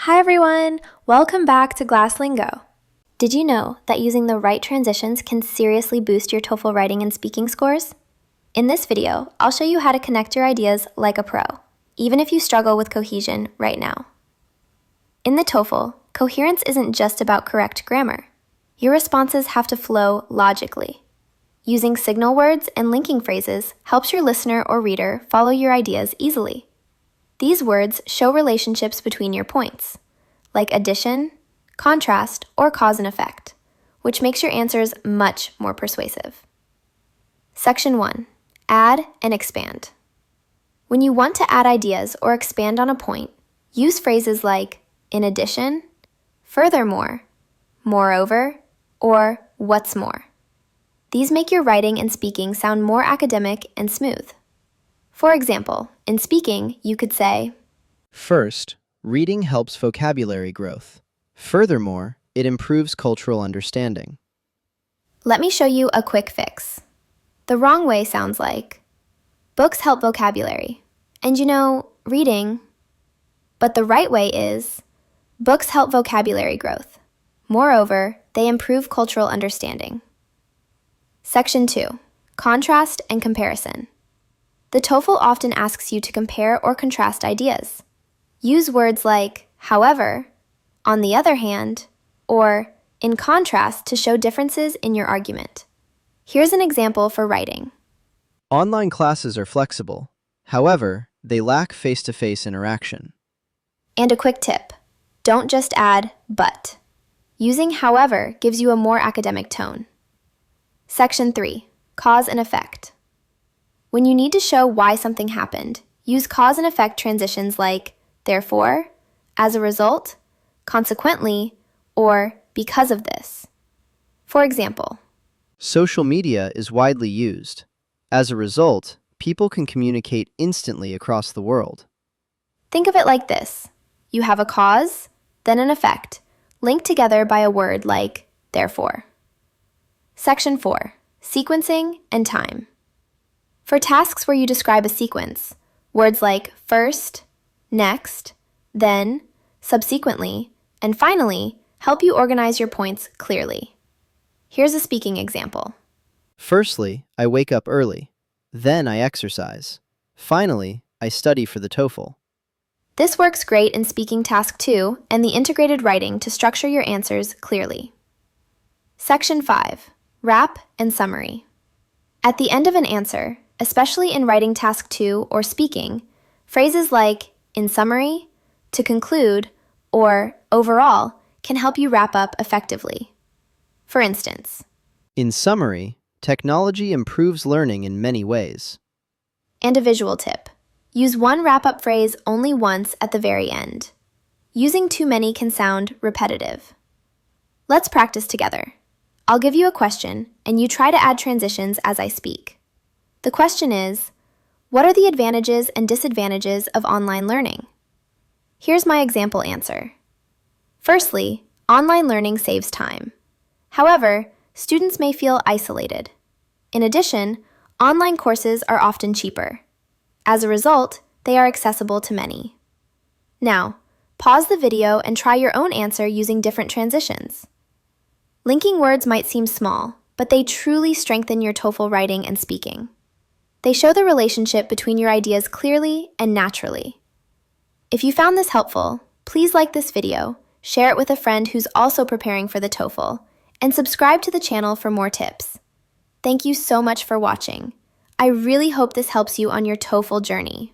Hi everyone! Welcome back to GlassLingo. Did you know that using the right transitions can seriously boost your TOEFL writing and speaking scores? In this video, I'll show you how to connect your ideas like a pro, even if you struggle with cohesion right now. In the TOEFL, coherence isn't just about correct grammar. Your responses have to flow logically. Using signal words and linking phrases helps your listener or reader follow your ideas easily. These words show relationships between your points, like addition, contrast, or cause and effect, which makes your answers much more persuasive. Section 1. Add and expand. When you want to add ideas or expand on a point, use phrases like in addition, furthermore, moreover, or what's more. These make your writing and speaking sound more academic and smooth. For example, in speaking, you could say, First, reading helps vocabulary growth. Furthermore, it improves cultural understanding. Let me show you a quick fix. The wrong way sounds like, books help vocabulary, and reading. But the right way is, books help vocabulary growth. Moreover, they improve cultural understanding. Section 2. Contrast and comparison. The TOEFL often asks you to compare or contrast ideas. Use words like, however, on the other hand, or in contrast to show differences in your argument. Here's an example for writing. Online classes are flexible. However, they lack face-to-face interaction. And a quick tip, don't just add but. Using however gives you a more academic tone. Section 3. Cause and effect. When you need to show why something happened, use cause and effect transitions like therefore, as a result, consequently, or because of this. For example, Social media is widely used. As a result, people can communicate instantly across the world. think of it like this. You have a cause, then an effect, linked together by a word like therefore. Section 4. Sequencing and time. For tasks where you describe a sequence, words like first, next, then, subsequently, and finally help you organize your points clearly. Here's a speaking example. Firstly, I wake up early. Then I exercise. Finally, I study for the TOEFL. This works great in speaking task 2 and the integrated writing to structure your answers clearly. Section 5. Wrap and summary. At the end of an answer, especially in writing task 2 or speaking, phrases like in summary, to conclude, or overall can help you wrap up effectively. For instance, In summary, technology improves learning in many ways. and a visual tip, use one wrap-up phrase only once at the very end. Using too many can sound repetitive. Let's practice together. I'll give you a question, and you try to add transitions as I speak. The question is, what are the advantages and disadvantages of online learning? Here's my example answer. Firstly, online learning saves time. However, students may feel isolated. In addition, online courses are often cheaper. As a result, they are accessible to many. Now, pause the video and try your own answer using different transitions. Linking words might seem small, but they truly strengthen your TOEFL writing and speaking. They show the relationship between your ideas clearly and naturally. If you found this helpful, please like this video, share it with a friend who's also preparing for the TOEFL, and subscribe to the channel for more tips. Thank you so much for watching. I really hope this helps you on your TOEFL journey.